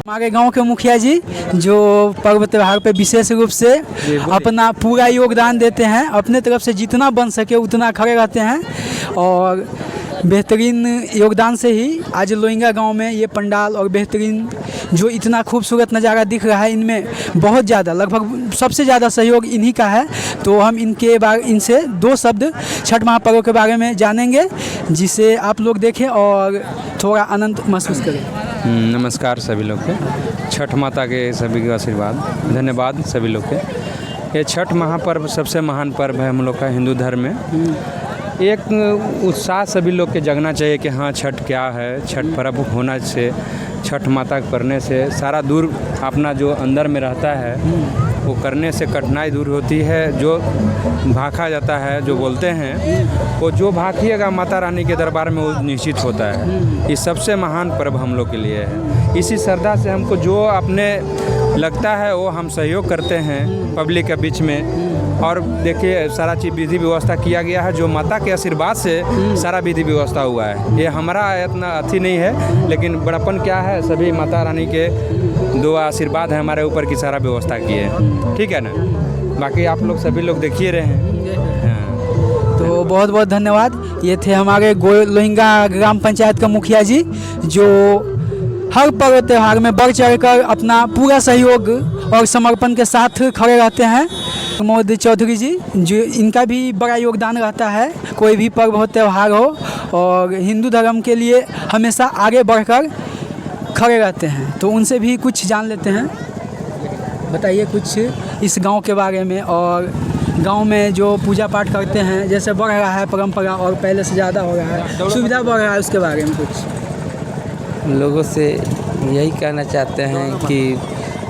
हमारे गांव के मुखिया जी जो पर्व त्योहार पे विशेष रूप से अपना पूरा योगदान देते हैं, अपने तरफ से जितना बन सके उतना खड़े रहते हैं और बेहतरीन योगदान से ही आज लोइंगा गांव में ये पंडाल और बेहतरीन जो इतना खूबसूरत नज़ारा दिख रहा है, इनमें बहुत ज़्यादा लगभग सबसे ज़्यादा सहयोग इन्हीं का है। तो हम इनसे दो शब्द छठ महापर्व के बारे में जानेंगे जिसे आप लोग देखें और थोड़ा आनंद महसूस करें। नमस्कार सभी लोग के, छठ माता के सभी का आशीर्वाद, धन्यवाद सभी लोग के। ये छठ महापर्व सबसे महान पर्व है हम लोग का हिंदू धर्म में। एक उत्साह सभी लोग के जगना चाहिए कि हाँ छठ क्या है, छठ पर्व होना से, छठ माता करने से सारा दूर अपना जो अंदर में रहता है वो करने से कठिनाई दूर होती है। जो भाखा जाता है, जो बोलते हैं, वो जो भाखिएगा माता रानी के दरबार में वो निश्चित होता है। ये सबसे महान पर्व हम लोग के लिए है। इसी श्रद्धा से हमको जो अपने लगता है वो हम सहयोग करते हैं पब्लिक के बीच में। और देखिए सारा चीज़ विधि व्यवस्था किया गया है, जो माता के आशीर्वाद से सारा विधि व्यवस्था हुआ है। ये हमारा इतना अथी नहीं है, लेकिन बड़प्पन क्या है, सभी माता रानी के दो आशीर्वाद है हमारे ऊपर की सारा व्यवस्था की है। ठीक है ना, बाकी आप लोग सभी लोग देखिए रहे हैं। तो बहुत बहुत धन्यवाद। ये थे हमारे लोहिंगा ग्राम पंचायत का मुखिया जी जो हर पर्व त्यौहार में बढ़ चढ़ कर अपना पूरा सहयोग और समर्पण के साथ खड़े रहते हैं। प्रमोद चौधरी जी जो इनका भी बड़ा योगदान रहता है, कोई भी पर्व हो त्यौहार हो और हिंदू धर्म के लिए हमेशा आगे बढ़कर खड़े रहते हैं। तो उनसे भी कुछ जान लेते हैं। बताइए कुछ इस गांव के बारे में और गांव में जो पूजा पाठ करते हैं, जैसे बढ़ रहा है परंपरा और पहले से ज़्यादा हो रहा है, सुविधा बढ़ रहा है, उसके बारे में कुछ। लोगों से यही कहना चाहते हैं कि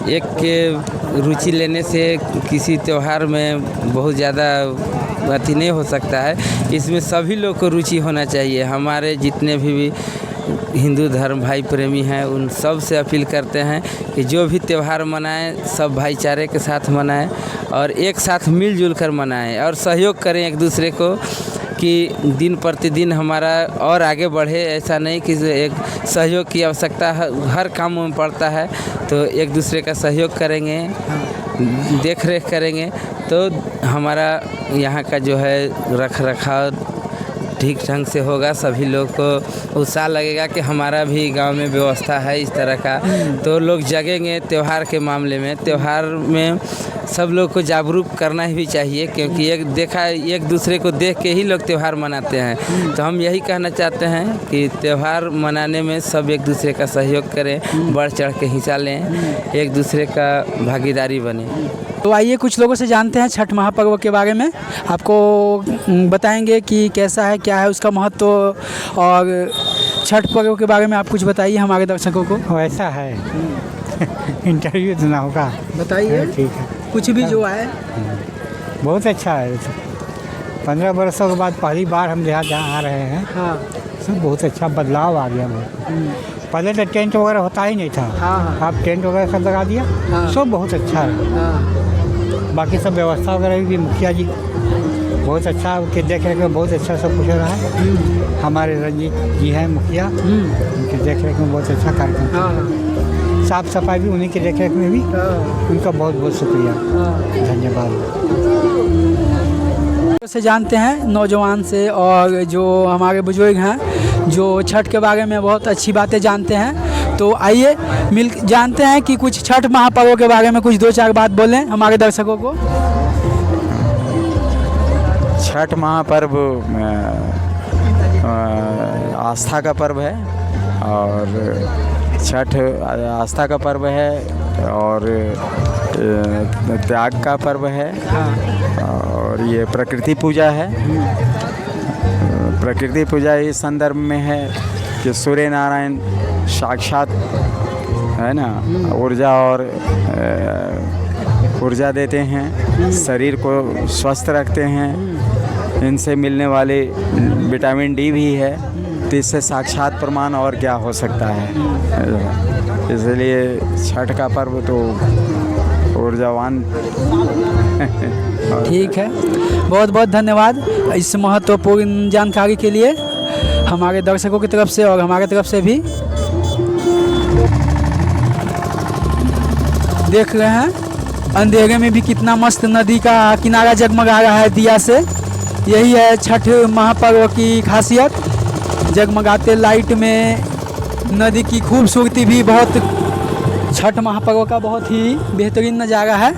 एक के रुचि लेने से किसी त्यौहार में बहुत ज़्यादा अथी नहीं हो सकता है। इसमें सभी लोग को रुचि होना चाहिए। हमारे जितने भी हिंदू धर्म भाई प्रेमी हैं उन सब से अपील करते हैं कि जो भी त्यौहार मनाएं सब भाईचारे के साथ मनाएं और एक साथ मिलजुल कर मनाएं और सहयोग करें एक दूसरे को कि दिन प्रतिदिन हमारा और आगे बढ़े। ऐसा नहीं कि एक सहयोग की आवश्यकता हर काम में पड़ता है, तो एक दूसरे का सहयोग करेंगे, देख रेख करेंगे तो हमारा यहाँ का जो है रख रखाव ठीक ढंग से होगा। सभी लोग को उत्साह लगेगा कि हमारा भी गांव में व्यवस्था है इस तरह का, तो लोग जगेंगे त्यौहार के मामले में। त्यौहार में सब लोग को जागरूक करना ही चाहिए क्योंकि एक दूसरे को देख के ही लोग त्यौहार मनाते हैं। तो हम यही कहना चाहते हैं कि त्यौहार मनाने में सब एक दूसरे का सहयोग करें, बढ़ चढ़ के हिस्सा लें, एक दूसरे का भागीदारी बने। तो आइए कुछ लोगों से जानते हैं छठ महापर्व के बारे में। आपको बताएंगे कि कैसा है, क्या है उसका महत्व, और छठ पर्व के बारे में आप कुछ बताइए हमारे दर्शकों को। वैसा है इंटरव्यू देना होगा, बताइए। ठीक है, कुछ भी जो है। बहुत अच्छा है। 15 वर्षों के बाद पहली बार हम यहाँ आ रहे हैं। हाँ, सब बहुत अच्छा बदलाव आ गया। पहले तो टेंट वगैरह होता ही नहीं था। हाँ, आप टेंट वगैरह सब लगा दिया। हाँ, सब बहुत अच्छा है। हाँ, बाकी सब व्यवस्था वगैरह भी मुखिया जी बहुत अच्छा उनके देख रेख में बहुत अच्छा सब कुछ हो रहा है। हमारे रंजीत जी हैं मुखिया, उनके देख रेख में बहुत अच्छा कार्यक्रम। हाँ, साफ सफाई भी उन्हीं के देख रेख में भी। उनका बहुत बहुत शुक्रिया, धन्यवाद। से जानते हैं नौजवान से और जो हमारे बुजुर्ग हैं जो छठ के बारे में बहुत अच्छी बातें जानते हैं। तो आइए मिल जानते हैं कि कुछ छठ महापर्व के बारे में कुछ दो चार बात बोलें हमारे दर्शकों को। छठ महापर्व आस्था का पर्व है और छठ आस्था का पर्व है और त्याग का पर्व है और ये प्रकृति पूजा है। प्रकृति पूजा इस संदर्भ में है कि सूर्य नारायण साक्षात है ना, ऊर्जा और ऊर्जा देते हैं, शरीर को स्वस्थ रखते हैं। इनसे मिलने वाली विटामिन डी भी है, तो इससे साक्षात प्रमाण और क्या हो सकता है। इसलिए छठ का पर्व तो ऊर्जावान ठीक है, बहुत बहुत धन्यवाद इस महत्वपूर्ण जानकारी के लिए हमारे दर्शकों की तरफ से और हमारे तरफ से भी। देख रहे हैं अंधेरे में भी कितना मस्त नदी का किनारा जगमगा रहा है दिया से। यही है छठ महापर्व की खासियत, जगमगाते लाइट में नदी की खूबसूरती भी बहुत छठ महापर्व का बहुत ही बेहतरीन नज़ारा है।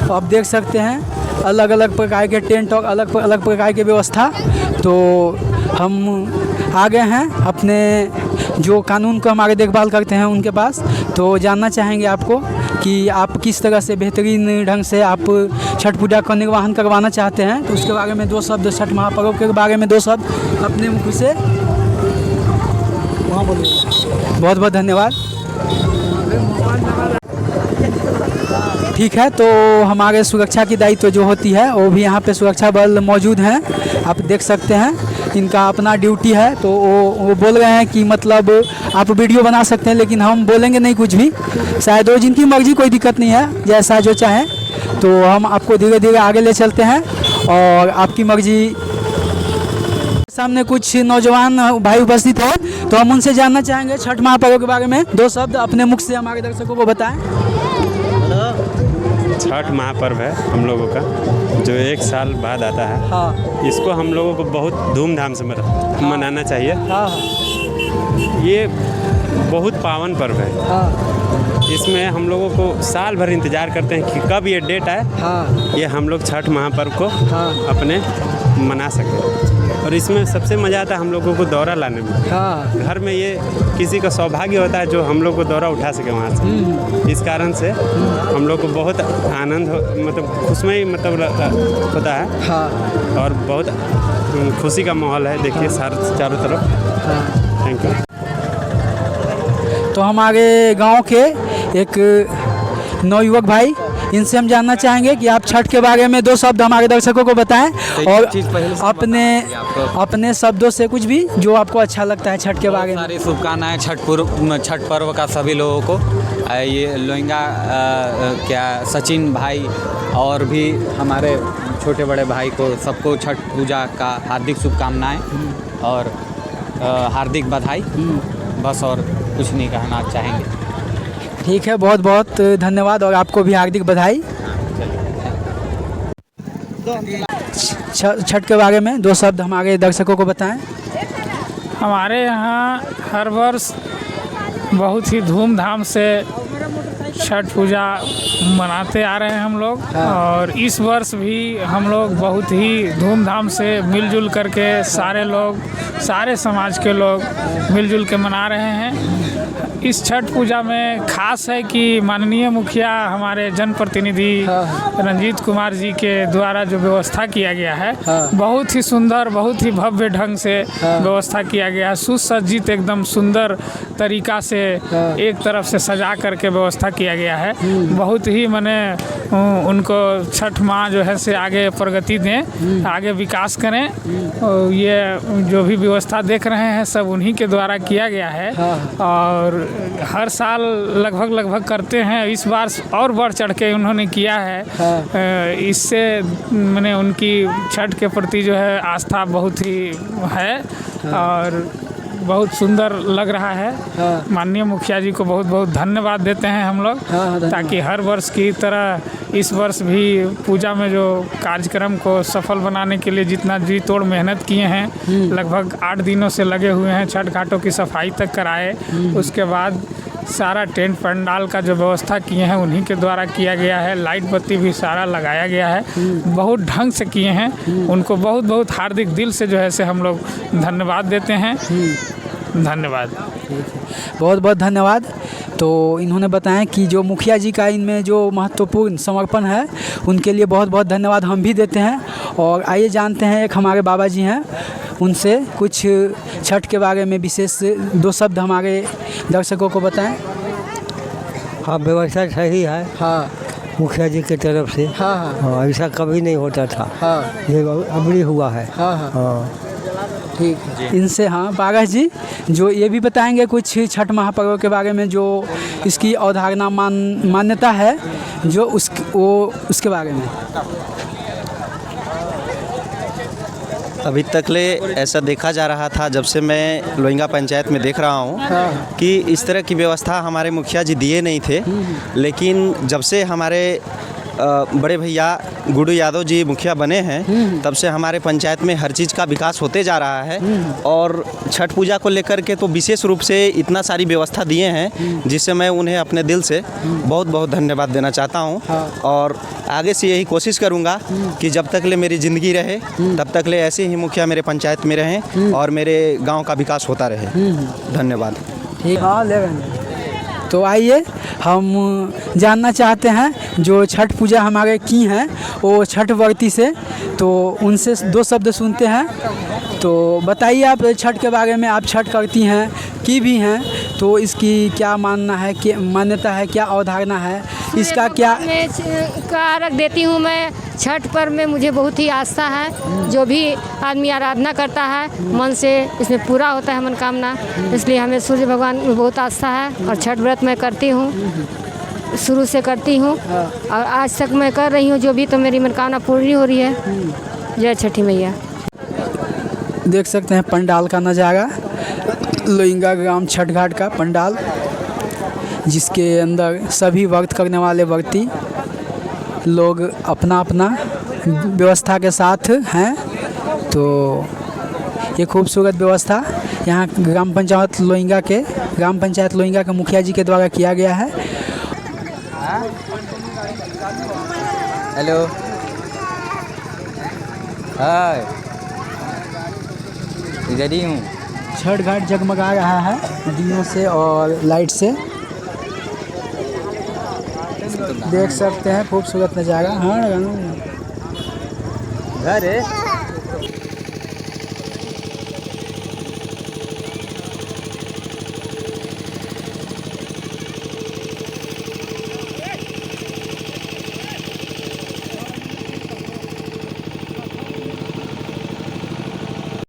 तो आप देख सकते हैं अलग अलग प्रकार के टेंट और अलग अलग प्रकार की व्यवस्था। तो हम आ गए हैं अपने जो कानून को हमारे देखभाल करते हैं उनके पास, तो जानना चाहेंगे आपको कि आप किस तरह से बेहतरीन ढंग से आप छठ पूजा का निर्वहन करवाना चाहते हैं। तो उसके बारे में 2 शब्द, छठ महापर्व के बारे में 2 शब्द अपने मुख से वहाँ बोलिए। बहुत बहुत धन्यवाद। ठीक है, तो हमारे सुरक्षा की दायित्व जो होती है वो भी यहाँ पे सुरक्षा बल मौजूद हैं, आप देख सकते हैं। इनका अपना ड्यूटी है, तो वो बोल रहे हैं कि मतलब आप वीडियो बना सकते हैं लेकिन हम बोलेंगे नहीं कुछ भी, शायद वो जिनकी मर्जी, कोई दिक्कत नहीं है, जैसा जो चाहें। तो हम आपको धीरे धीरे आगे ले चलते हैं और आपकी मर्जी। सामने कुछ नौजवान भाई उपस्थित हैं, तो हम उनसे जानना चाहेंगे छठ महापर्व के बारे में 2 शब्द अपने मुख से हमारे दर्शकों को बताएं। छठ महापर्व है हम लोगों का, जो 1 साल बाद आता है। हाँ इसको हम लोगों को बहुत धूमधाम से मनाना चाहिए। हाँ ये बहुत पावन पर्व है। हाँ इसमें हम लोगों को साल भर इंतज़ार करते हैं कि कब ये डेट आए, हाँ ये हम लोग छठ महापर्व को हाँ अपने मना सकें। और इसमें सबसे मज़ा आता है हम लोगों को दौरा लाने में। हाँ घर में ये किसी का सौभाग्य होता है जो हम लोग को दौरा उठा सके वहाँ से। इस कारण से हम लोग को बहुत आनंद मतलब खुशमय मतलब होता है। हाँ और बहुत खुशी का माहौल है, देखिए चारों तरफ। हाँ। Thank you. तो हमारे गांव के एक नवयुवक भाई, इनसे हम जानना चाहेंगे कि आप छठ के बारे में 2 शब्द हमारे दर्शकों को बताएं और अपने शब्दों से कुछ भी जो आपको अच्छा लगता है छठ के बारे में। सारी शुभकामनाएं छठ पर्व का सभी लोगों को। ये लोहिंगा क्या सचिन भाई और भी हमारे छोटे बड़े भाई को सबको छठ पूजा का हार्दिक शुभकामनाएं और हार्दिक बधाई। बस और कुछ नहीं कहना चाहेंगे। ठीक है, बहुत बहुत धन्यवाद और आपको भी हार्दिक बधाई। छठ के बारे में 2 शब्द हमारे दर्शकों को बताएं। हमारे यहाँ हर वर्ष बहुत ही धूमधाम से छठ पूजा मनाते आ रहे हैं हम लोग। और इस वर्ष भी हम लोग बहुत ही धूमधाम से मिलजुल करके सारे लोग, सारे समाज के लोग मिलजुल के मना रहे हैं। इस छठ पूजा में खास है कि माननीय मुखिया हमारे जनप्रतिनिधि रंजीत कुमार जी के द्वारा जो व्यवस्था किया गया है, बहुत ही सुंदर, बहुत ही भव्य ढंग से व्यवस्था किया गया है। सुसज्जित एकदम सुंदर तरीका से एक तरफ से सजा करके व्यवस्था किया गया है। बहुत ही मैंने उनको छठ माँ जो है से आगे प्रगति दें, आगे विकास करें। और ये जो भी व्यवस्था देख रहे हैं सब उन्हीं के द्वारा किया गया है और हर साल लगभग करते हैं। इस बार और बढ़ चढ़ के उन्होंने किया है। इससे मैंने उनकी छठ के प्रति जो है आस्था बहुत ही है और बहुत सुंदर लग रहा है। माननीय मुखिया जी को बहुत बहुत धन्यवाद देते हैं हम लोग, ताकि हर वर्ष की तरह इस वर्ष भी पूजा में जो कार्यक्रम को सफल बनाने के लिए जितना जी तोड़ मेहनत किए हैं, लगभग 8 दिनों से लगे हुए हैं। छठ घाटों की सफाई तक कराए, उसके बाद सारा टेंट पंडाल का जो व्यवस्था किए हैं उन्हीं के द्वारा किया गया है। लाइट बत्ती भी सारा लगाया गया है, बहुत ढंग से किए हैं। उनको बहुत बहुत हार्दिक दिल से जो है से हम लोग धन्यवाद देते हैं। धन्यवाद। बहुत बहुत धन्यवाद। तो इन्होंने बताया कि जो मुखिया जी का इनमें जो महत्वपूर्ण समर्पण है उनके लिए बहुत बहुत धन्यवाद हम भी देते हैं। और आइए जानते हैं, एक हमारे बाबा जी हैं, उनसे कुछ छठ के बारे में विशेष 2 शब्द हमारे दर्शकों को बताएं। हाँ, व्यवस्था सही है। हाँ मुखिया जी की तरफ से। हाँ हाँ ऐसा कभी नहीं होता था। हाँ ये अबड़ी हुआ है। हाँ हाँ ठीक है। इनसे हाँ पारस जी जो ये भी बताएंगे कुछ छठ महापर्व के बारे में, जो इसकी अवधारणा मान्यता है जो उसके बारे में। अभी तक ले ऐसा देखा जा रहा था, जब से मैं लोइंगा पंचायत में देख रहा हूँ कि इस तरह की व्यवस्था हमारे मुखिया जी दिए नहीं थे। लेकिन जब से हमारे बड़े भैया गुड्डू यादव जी मुखिया बने हैं, तब से हमारे पंचायत में हर चीज़ का विकास होते जा रहा है। और छठ पूजा को लेकर के तो विशेष रूप से इतना सारी व्यवस्था दिए हैं, जिससे मैं उन्हें अपने दिल से बहुत बहुत धन्यवाद देना चाहता हूँ। और आगे से यही कोशिश करूँगा कि जब तक ले मेरी ज़िंदगी रहे तब तक ले ऐसे ही मुखिया मेरे पंचायत में रहें और मेरे गाँव का विकास होता रहे। धन्यवाद। ठीक, हाँ ले रहे। तो आइए हम जानना चाहते हैं जो छठ पूजा हमारे की हैं वो छठ व्रती से, तो उनसे 2 शब्द सुनते हैं। तो बताइए आप छठ के बारे में, आप छठ करती हैं की भी हैं, तो इसकी क्या मानना है, क्या मान्यता है, क्या अवधारणा है, इसका क्या? मैं कारक देती हूँ। मैं छठ पर्व में मुझे बहुत ही आस्था है। जो भी आदमी आराधना करता है मन से, इसमें पूरा होता है मनोकामना। इसलिए हमें सूर्य भगवान में बहुत आस्था है और छठ व्रत मैं करती हूँ, शुरू से करती हूँ और आज तक मैं कर रही हूँ। जो भी तो मेरी मनोकामना पूरी हो रही है। जय छठी मैया। देख सकते हैं पंडाल का नज़ारा, लोइंगा ग्राम छठ घाट का पंडाल, जिसके अंदर सभी व्रत करने वाले व्रती लोग अपना अपना व्यवस्था के साथ हैं। तो ये खूबसूरत व्यवस्था यहाँ ग्राम पंचायत लोइंगा के मुखिया जी के द्वारा किया गया है। हेलो, हाय, इधर ही हूँ। छठ घाट जगमगा रहा है दिनों से और लाइट से, देख सकते हैं खूबसूरत नज़ारा। हाँ घर है।